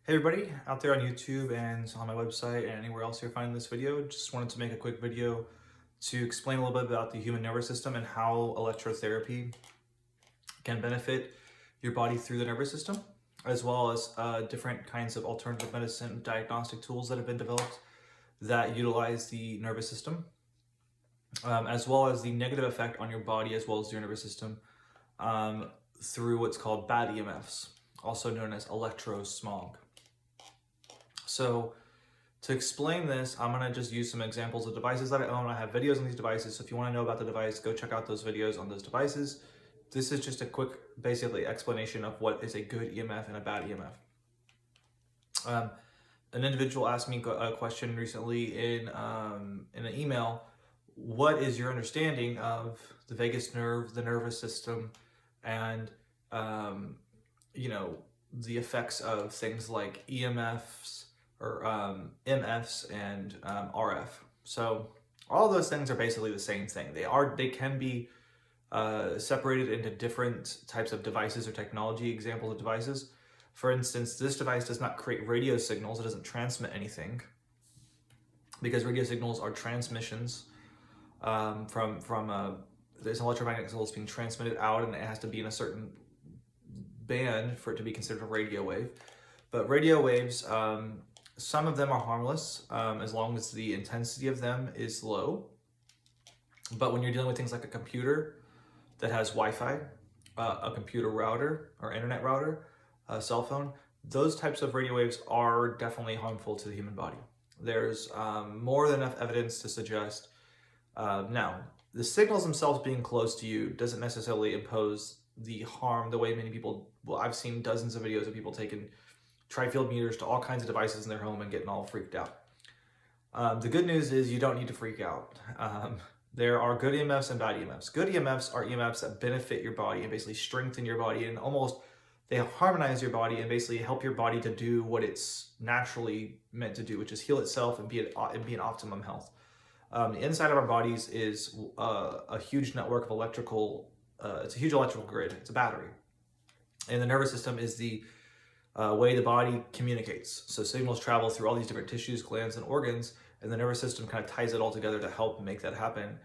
Hey everybody out there on YouTube and on my website and anywhere else you're finding this video. Just wanted to make a quick video to explain a little bit about the human nervous system and how electrotherapy can benefit your body through the nervous system, as well as different kinds of alternative medicine diagnostic tools that have been developed that utilize the nervous system, as well as the negative effect on your body as well as your nervous system through what's called bad EMFs, also known as electrosmog. So to explain this, I'm going to just use some examples of devices that I own. I have videos on these devices, so if you want to know about the device, go check out those videos on those devices. This is just a quick, basically, explanation of what is a good EMF and a bad EMF. An individual asked me a question recently in an email. What is your understanding of the vagus nerve, the nervous system, and the effects of things like EMFs or MFs and RF. So all those things are basically the same thing. They can be separated into different types of devices or technology examples of devices. For instance, this device does not create radio signals. It doesn't transmit anything, because radio signals are transmissions there's an electromagnetic signal that's being transmitted out, and it has to be in a certain band for it to be considered a radio wave. But radio waves, some of them are harmless as long as the intensity of them is low. But when you're dealing with things like a computer that has Wi-Fi, a computer router or internet router, a cell phone, those types of radio waves are definitely harmful to the human body. There's more than enough evidence to suggest. Now, the signals themselves being close to you doesn't necessarily impose the harm the way many people, I've seen dozens of videos of people taking tri-field meters to all kinds of devices in their home and getting all freaked out. The good news is you don't need to freak out. There are good EMFs and bad EMFs. Good EMFs are EMFs that benefit your body and basically strengthen your body, and they harmonize your body and basically help your body to do what it's naturally meant to do, which is heal itself and be in optimum health. The inside of our bodies is a huge network of electrical, it's a huge electrical grid, it's a battery. And the nervous system is the way the body communicates. So signals travel through all these different tissues, glands, and organs, and the nervous system kind of ties it all together to help make that happen.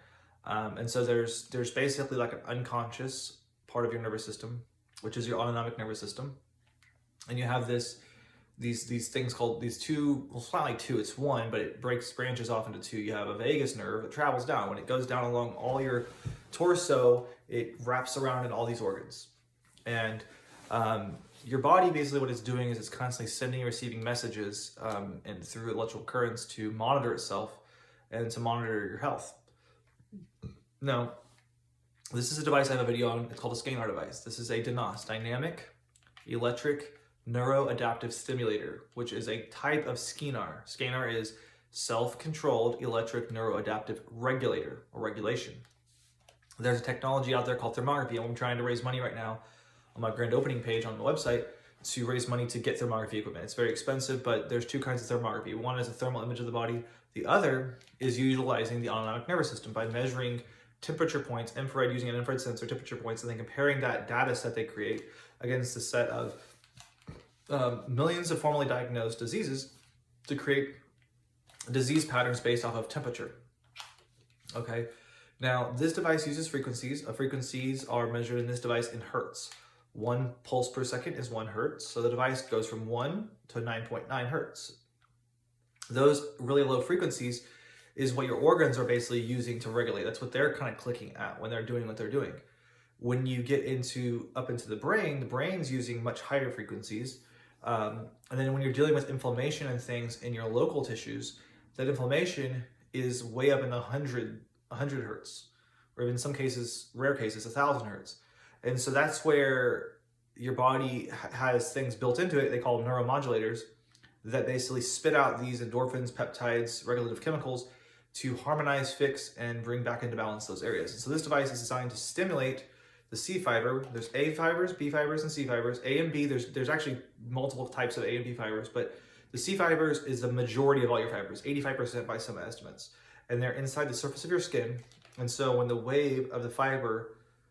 And so there's basically like an unconscious part of your nervous system, which is your autonomic nervous system. And you have these things called these two, well, it's not like two, it's one, but it branches off into two. You have a vagus nerve that travels down. When it goes down along all your torso, it wraps around in all these organs. And your body, basically what it's doing is it's constantly sending and receiving messages and through electrical currents to monitor itself and to monitor your health. Now, this is a device I have a video on. It's called a scalar device. This is a DNAS, Dynamic Electric Neuroadaptive Stimulator, which is a type of scalar. Scalar is self-controlled electric neuroadaptive regulator or regulation. There's a technology out there called thermography, and I'm trying to raise money right now on my grand opening page on the website to raise money to get thermography equipment. It's very expensive, but there's two kinds of thermography. One is a thermal image of the body. The other is utilizing the autonomic nervous system by measuring temperature points, infrared, using an infrared sensor, temperature points, and then comparing that data set they create against the set of millions of formerly diagnosed diseases to create disease patterns based off of temperature. Okay, now this device uses frequencies. Frequencies are measured in this device in hertz. 1 pulse per second is 1 hertz, so the device goes from 1 to 9.9 hertz. Those really low frequencies is what your organs are basically using to regulate. That's what they're kind of clicking at when they're doing what they're doing. When you get up into the brain's using much higher frequencies. And then when you're dealing with inflammation and things in your local tissues, that inflammation is way up in 100 hertz, or even in some cases, rare cases, 1,000 hertz. And so that's where your body has things built into it, they call them neuromodulators, that basically spit out these endorphins, peptides, regulative chemicals to harmonize, fix, and bring back into balance those areas. And so this device is designed to stimulate the C fiber. There's A fibers, B fibers, and C fibers. A and B, there's actually multiple types of A and B fibers, but the C fibers is the majority of all your fibers, 85% by some estimates. And they're inside the surface of your skin. And so when the wave of the fiber,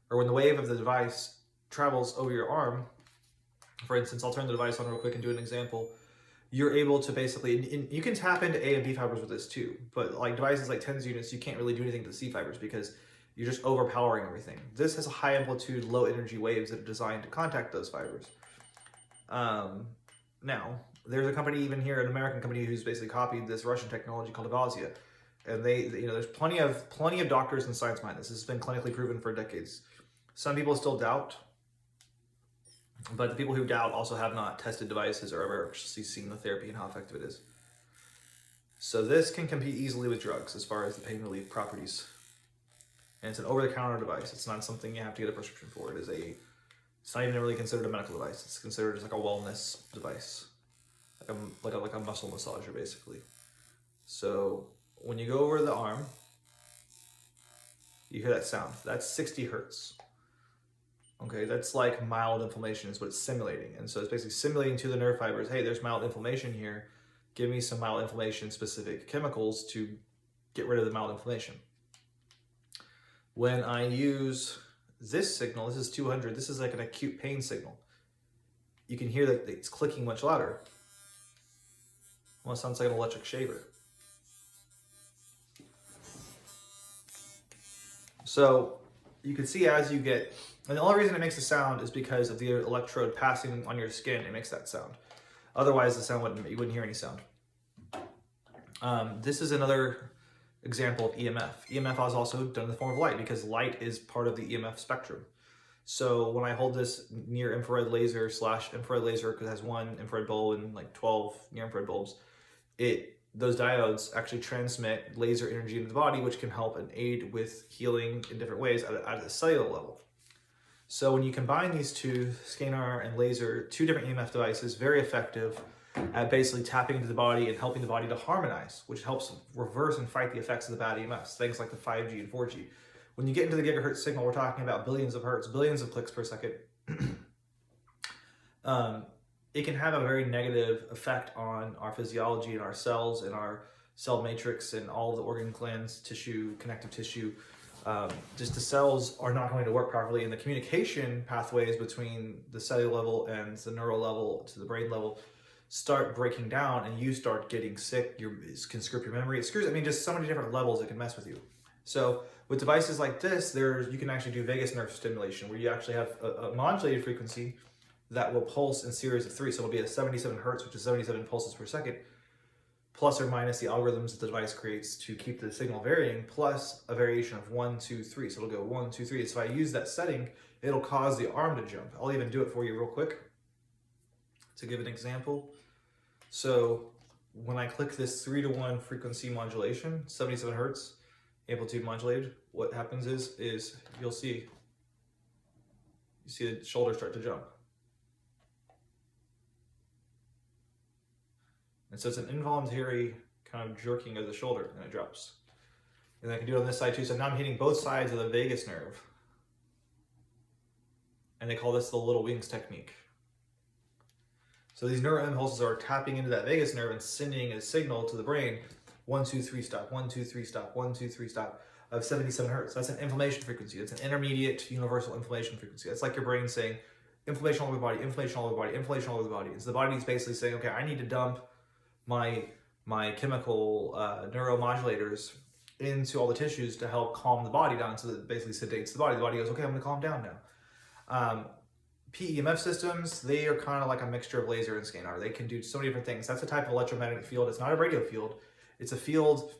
or when the wave of the device travels over your arm, for instance, I'll turn the device on real quick and do an example. you're able to basically, and you can tap into A and B fibers with this too, but like devices like TENS units, you can't really do anything to the C fibers because you're just overpowering everything. This has a high amplitude, low energy waves that are designed to contact those fibers. Now, there's a company even here, an American company, who's basically copied this Russian technology called Avazia. And they, you know, there's plenty of doctors and science behind this. This has been clinically proven for decades. Some people still doubt, but the people who doubt also have not tested devices or ever actually seen the therapy and how effective it is. So this can compete easily with drugs as far as the pain relief properties. And it's an over-the-counter device. It's not something you have to get a prescription for. It's not even really considered a medical device. It's considered just like a wellness device, like a muscle massager basically. So when you go over the arm, you hear that sound. That's 60 hertz. Okay, that's like mild inflammation is what it's simulating. And so it's basically simulating to the nerve fibers, hey, there's mild inflammation here. Give me some mild inflammation specific chemicals to get rid of the mild inflammation. When I use this signal, this is 200, this is like an acute pain signal. You can hear that it's clicking much louder. Almost sounds like an electric shaver. So you can see as you get, and the only reason it makes a sound is because of the electrode passing on your skin, it makes that sound. Otherwise, the sound you wouldn't hear any sound. This is another example of EMF. EMF is also done in the form of light because light is part of the EMF spectrum. So when I hold this near infrared laser / infrared laser, because it has one infrared bulb and like 12 near infrared bulbs, those diodes actually transmit laser energy into the body, which can help and aid with healing in different ways at a cellular level. So when you combine these two, scalar and laser, two different EMF devices, very effective at basically tapping into the body and helping the body to harmonize, which helps reverse and fight the effects of the bad EMFs, things like the 5G and 4G. When you get into the gigahertz signal, we're talking about billions of hertz, billions of clicks per second. It can have a very negative effect on our physiology and our cells and our cell matrix and all the organ glands, tissue, connective tissue. Just the cells are not going to work properly, and the communication pathways between the cellular level and the neural level to the brain level start breaking down, and you start getting sick. It can screw up your memory. It screws, I mean, just so many different levels it can mess with you. So with devices like this, you can actually do vagus nerve stimulation, where you actually have a modulated frequency that will pulse in series of 3. So it'll be at 77 hertz, which is 77 pulses per second, plus or minus the algorithms that the device creates to keep the signal varying, plus a variation of 1, 2, 3. So it'll go 1, 2, 3. So if I use that setting, it'll cause the arm to jump. I'll even do it for you real quick to give an example. So when I click this 3-to-1 frequency modulation, 77 hertz, amplitude modulated, what happens is you'll see the shoulder start to jump. And so it's an involuntary kind of jerking of the shoulder, and it drops. And I can do it on this side too. So now I'm hitting both sides of the vagus nerve. And they call this the little wings technique. So these neural impulses are tapping into that vagus nerve and sending a signal to the brain. 1, 2, 3, stop, 1, 2, 3, stop, 1, 2, 3, stop, of 77 hertz. That's an inflammation frequency. It's an intermediate universal inflammation frequency. That's like your brain saying, inflammation all over the body, inflammation all over the body, inflammation all over the body. And so the body's basically saying, okay, I need to dump my chemical neuromodulators into all the tissues to help calm the body down, so that it basically sedates the body. The body goes, okay, I'm gonna calm down now. PEMF systems, they are kind of like a mixture of laser and scalar. They can do so many different things. That's a type of electromagnetic field. It's not a radio field. It's a field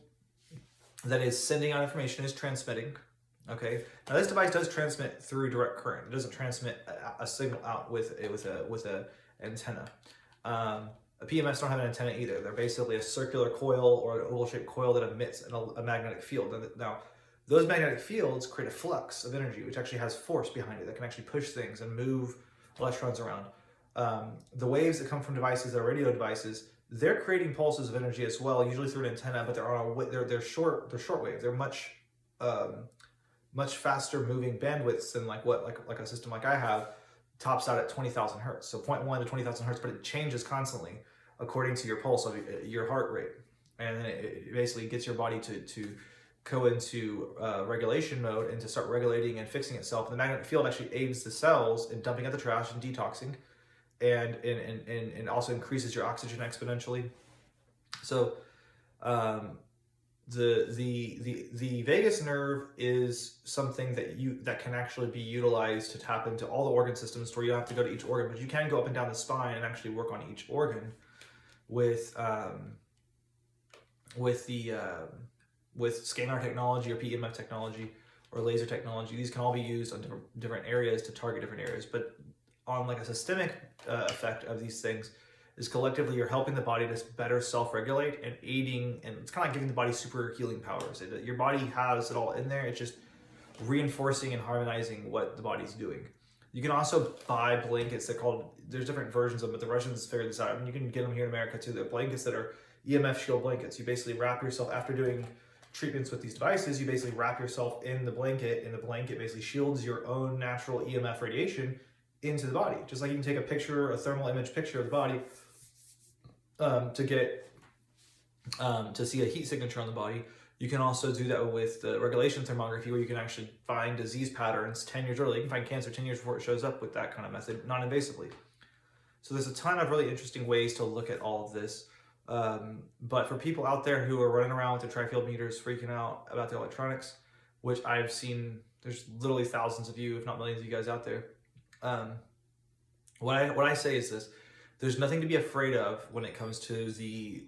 that is sending out information, is transmitting. Okay. Now this device does transmit through direct current. It doesn't transmit a signal out with a antenna. PMS don't have an antenna either. They're basically a circular coil or an oval-shaped coil that emits a magnetic field. Now, those magnetic fields create a flux of energy, which actually has force behind it that can actually push things and move electrons around. The waves that come from devices that are radio devices, they're creating pulses of energy as well, usually through an antenna, but they're short wave. They're much faster moving bandwidths than like a system like I have tops out at 20,000 hertz. So 0.1 to 20,000 hertz, but it changes constantly according to your pulse of your heart rate. And then it basically gets your body to go into regulation mode and to start regulating and fixing itself. And the magnetic field actually aids the cells in dumping out the trash and detoxing. and also increases your oxygen exponentially. So the vagus nerve is something that can actually be utilized to tap into all the organ systems, where you don't have to go to each organ, but you can go up and down the spine and actually work on each organ with scanner technology or EMF technology or laser technology. These can all be used on different areas to target different areas. But on like a systemic effect of these things is collectively you're helping the body to better self-regulate and aiding, and it's kind of like giving the body super healing powers. Your body has it all in there. It's just reinforcing and harmonizing what the body's doing. You can also buy blankets. There's different versions of them, but the Russians figured this out, and you can get them here in America too. They're blankets that are EMF shield blankets. You basically wrap yourself, after doing treatments with these devices, you basically wrap yourself in the blanket, and the blanket basically shields your own natural EMF radiation into the body. Just like you can take a thermal image picture of the body to see a heat signature on the body. You can also do that with the regulation thermography, where you can actually find disease patterns 10 years early. You can find cancer 10 years before it shows up with that kind of method, non-invasively. So there's a ton of really interesting ways to look at all of this. But for people out there who are running around with their tri-field meters freaking out about the electronics, which I've seen, there's literally thousands of you, if not millions of you guys out there. What I say is this: there's nothing to be afraid of when it comes to these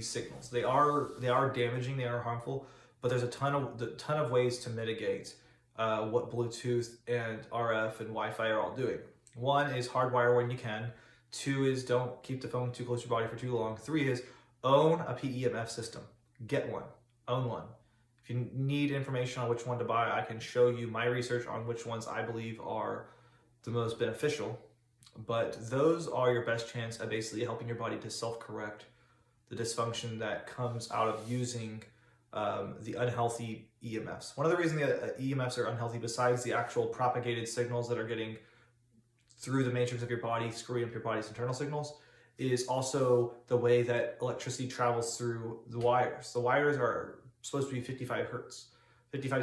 signals. They are damaging, they are harmful, but there's a ton of ways to mitigate what Bluetooth and RF and Wi-Fi are all doing. One is hardwire when you can. Two is don't keep the phone too close to your body for too long. Three is own a PEMF system. Get one. Own one. If you need information on which one to buy, I can show you my research on which ones I believe are the most beneficial. But those are your best chance at basically helping your body to self-correct the dysfunction that comes out of using the unhealthy EMFs. One of the reasons the EMFs are unhealthy, besides the actual propagated signals that are getting through the matrix of your body, screwing up your body's internal signals, is also the way that electricity travels through the wires. The wires are supposed to be 55 to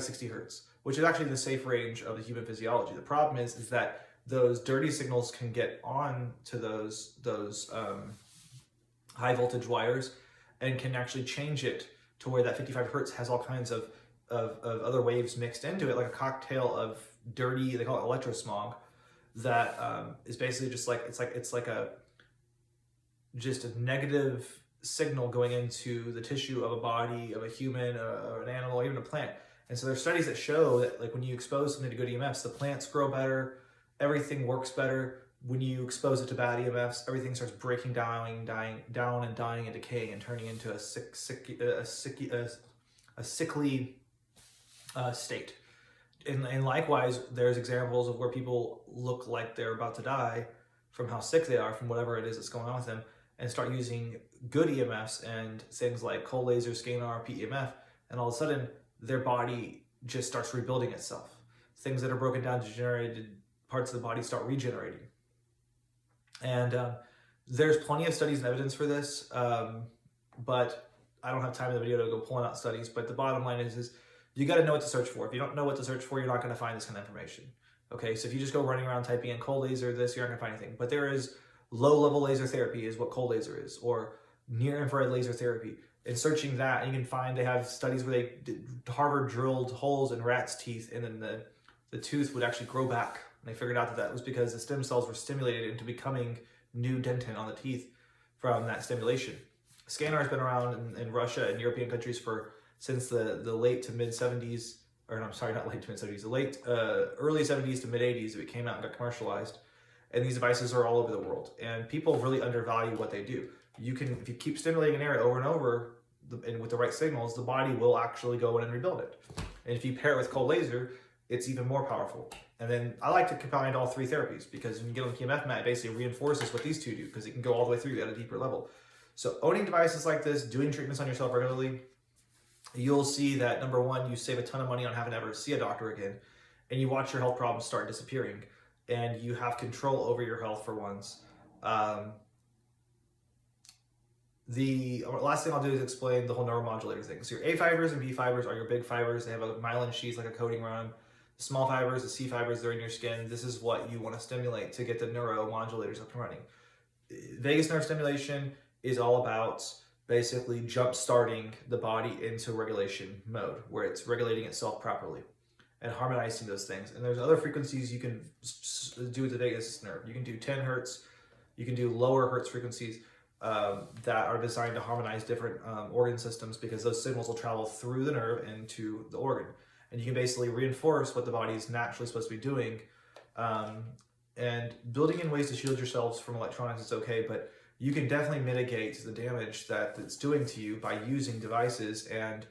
60 hertz, which is actually the safe range of the human physiology. The problem is that those dirty signals can get on to those high voltage wires and can actually change it to where that 55 hertz has all kinds of other waves mixed into it, like a cocktail of dirty, they call it electrosmog, that is basically just like it's like a negative signal going into the tissue of a body, of a human, or an animal, or even a plant. And so there's studies that show that like when you expose something to good EMFs, the plants grow better, everything works better. When you expose it to bad EMFs, everything starts breaking down and dying and decaying and turning into a sickly state. And likewise, there's examples of where people look like they're about to die from how sick they are from whatever it is that's going on with them, and start using good EMFs and things like cold laser, scalar, PEMF, and all of a sudden their body just starts rebuilding itself. Things that are broken down, degenerated parts of the body start regenerating. And there's plenty of studies and evidence for this, but I don't have time in the video to go pulling out studies. But the bottom line is you got to know what to search for. If you don't know what to search for, you're not going to find this kind of information. Okay, so if you just go running around typing in cold laser, you're not going to find anything. But there is low-level laser therapy is what cold laser is, or near-infrared laser therapy. And searching that, you can find they have studies where Harvard drilled holes in rats' teeth, and then the tooth would actually grow back. And they figured out that was because the stem cells were stimulated into becoming new dentin on the teeth from that stimulation. Scanner has been around in Russia and European countries since the late to mid 70s, or no, I'm sorry, not late to mid 70s, the early 70s to mid 80s. It came out and got commercialized, and these devices are all over the world. And people really undervalue what they do. If you keep stimulating an area over and over, and with the right signals, the body will actually go in and rebuild it. And if you pair it with cold laser, it's even more powerful. And then I like to combine all three therapies, because when you get on the EMF mat, it basically reinforces what these two do, because it can go all the way through at a deeper level. So owning devices like this, doing treatments on yourself regularly, you'll see that number one, you save a ton of money on having to ever see a doctor again, and you watch your health problems start disappearing, and you have control over your health for once. The last thing I'll do is explain the whole neuromodulator thing. So your A fibers and B fibers are your big fibers. They have a myelin sheath, like a coating around them. small fibers, the C fibers that are in your skin, this is what you want to stimulate to get the neuromodulators up and running. Vagus nerve stimulation is all about basically jump starting the body into regulation mode, where it's regulating itself properly and harmonizing those things. And there's other frequencies you can do with the vagus nerve. You can do 10 hertz, you can do lower hertz frequencies that are designed to harmonize different organ systems, because those signals will travel through the nerve into the organ. And you can basically reinforce what the body is naturally supposed to be doing. And building in ways to shield yourselves from electronics is okay, but you can definitely mitigate the damage that it's doing to you by using devices. And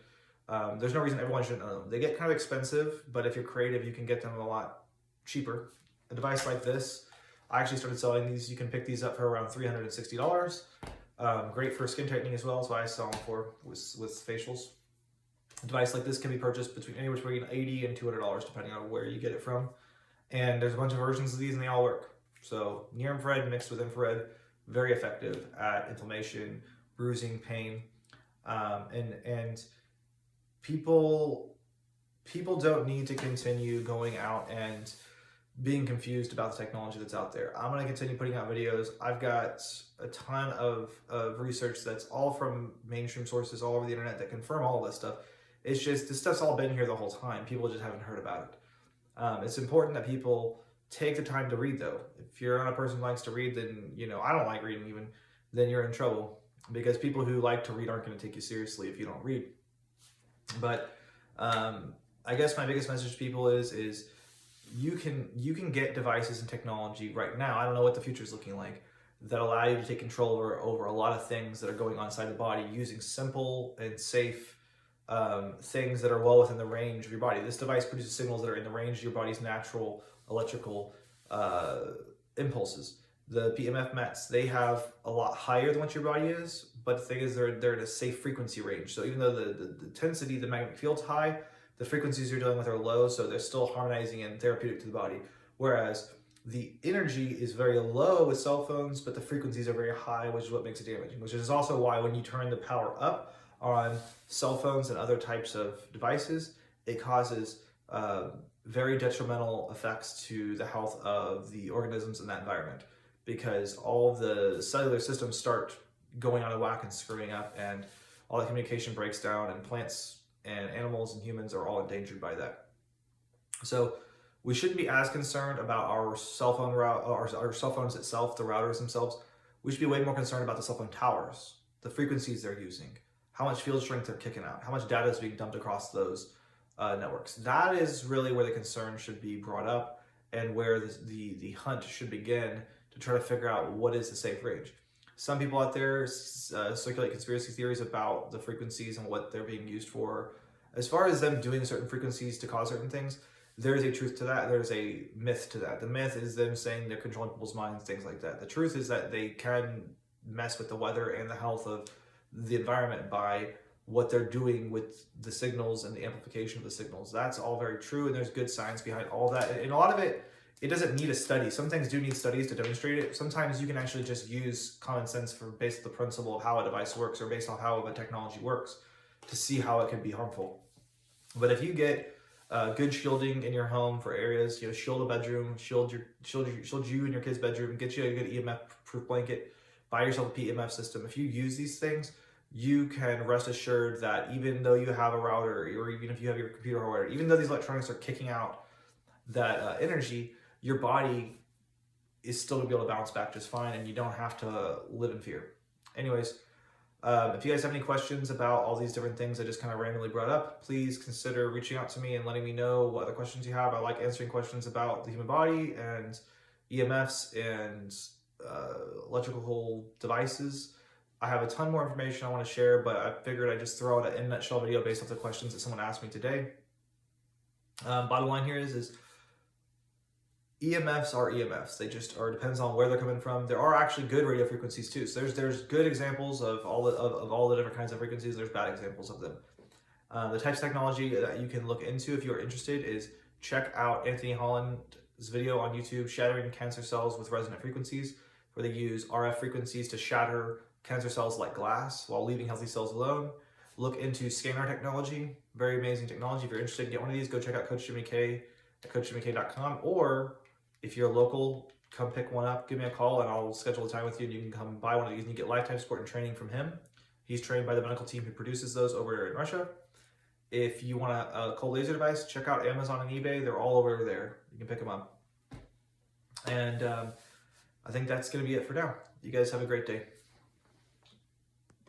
there's no reason everyone shouldn't own them. They get kind of expensive, but if you're creative, you can get them a lot cheaper. A device like this, I actually started selling these. You can pick these up for around $360. Great for skin tightening as well, so I sell them with facials. A device like this can be purchased anywhere between $80 and $200, depending on where you get it from. And there's a bunch of versions of these, and they all work. So near infrared mixed with infrared, very effective at inflammation, bruising, pain, and people don't need to continue going out and being confused about the technology that's out there. I'm going to continue putting out videos. I've got a ton of research that's all from mainstream sources all over the internet that confirm all of this stuff. It's just, this stuff's all been here the whole time. People just haven't heard about it. It's important that people take the time to read, though. If you're not a person who likes to read, then, I don't like reading even, then you're in trouble, because people who like to read aren't going to take you seriously if you don't read. But I guess my biggest message to people is you can get devices and technology right now. I don't know what the future is looking like, that allow you to take control over a lot of things that are going on inside the body, using simple and safe things that are well within the range of your body. This device produces signals that are in the range of your body's natural electrical impulses. The EMF METs, they have a lot higher than what your body is, but the thing is they're at a safe frequency range. So even though the intensity, the magnetic field's high, the frequencies you're dealing with are low, so they're still harmonizing and therapeutic to the body. Whereas the energy is very low with cell phones, but the frequencies are very high, which is what makes it damaging, which is also why when you turn the power up on cell phones and other types of devices, it causes very detrimental effects to the health of the organisms in that environment, because all of the cellular systems start going out of whack and screwing up, and all the communication breaks down, and plants and animals and humans are all endangered by that. So we shouldn't be as concerned about our cell phone our cell phones itself, the routers themselves. We should be way more concerned about the cell phone towers, the frequencies they're using, how much field strength they're kicking out, how much data is being dumped across those networks. That is really where the concern should be brought up, and where the hunt should begin to try to figure out what is the safe range. Some people out there circulate conspiracy theories about the frequencies and what they're being used for. As far as them doing certain frequencies to cause certain things, there's a truth to that. There's a myth to that. The myth is them saying they're controlling people's minds, things like that. The truth is that they can mess with the weather and the health of the environment by what they're doing with the signals and the amplification of the signals. That's all very true, and there's good science behind all that. And a lot of it doesn't need a study. Some things do need studies to demonstrate it. Sometimes you can actually just use common sense based on the principle of how a device works, or based on how a technology works, to see how it can be harmful. But if you get good shielding in your home for areas, shield a bedroom, shield you and your kid's bedroom, get you a good EMF proof blanket, buy yourself a PEMF system. If you use these things, you can rest assured that even though you have a router, or even if you have your computer hardware, even though these electronics are kicking out that energy, your body is still going to be able to bounce back just fine, and you don't have to live in fear. Anyways, if you guys have any questions about all these different things I just kind of randomly brought up, please consider reaching out to me and letting me know what other questions you have. I like answering questions about the human body and EMFs and electrical devices. I have a ton more information I want to share, but I figured I'd just throw out an in a nutshell video based off the questions that someone asked me today. Bottom line here is EMFs are EMFs. They just are, depends on where they're coming from. There are actually good radio frequencies too. So there's good examples of all the different kinds of frequencies. There's bad examples of them. The types of technology that you can look into if you're interested is check out Anthony Holland's video on YouTube, Shattering Cancer Cells with Resonant Frequencies, where they use RF frequencies to shatter cancer cells like glass while leaving healthy cells alone. Look into scanner technology, very amazing technology. If you're interested, get one of these. Go check out Coach Jimmy K at coachmckay.com, or if you're local, come pick one up, give me a call, and I'll schedule a time with you, and you can come buy one of these, and you get lifetime support and training from him. He's trained by the medical team who produces those over in Russia. If you want a cold laser device, check out Amazon and eBay. They're all over there. You can pick them up. And I think that's going to be it for now. You guys have a great day.